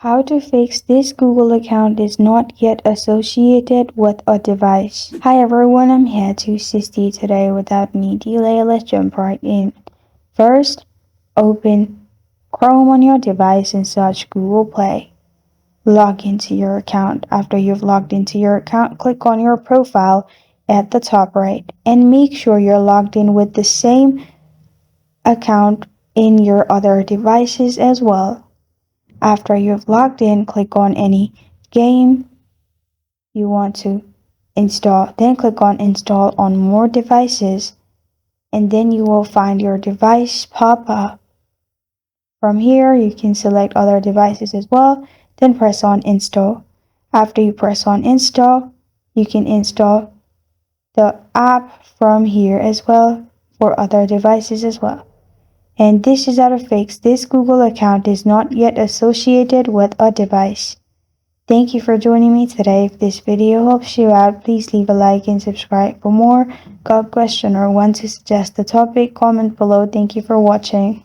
How to fix this Google account is not yet associated with a device. Hi everyone, I'm here to assist you today without any delay. Let's jump right in. First, open Chrome on your device and search Google Play. Log into your account. After you've logged into your account, click on your profile at the top right and make sure you're logged in with the same account in your other devices as well. After you've logged in, click on any game you want to install. Then click on Install on More Devices, and then you will find your device pop up. From here, you can select other devices as well, then press on Install. After you press on Install, you can install the app from here as well for other devices as well. And this is how to fix this Google account is not yet associated with a device. Thank you for joining me today. If this video helps you out, please leave a like and subscribe for more. Got a question or want to suggest a topic? Comment below. Thank you for watching.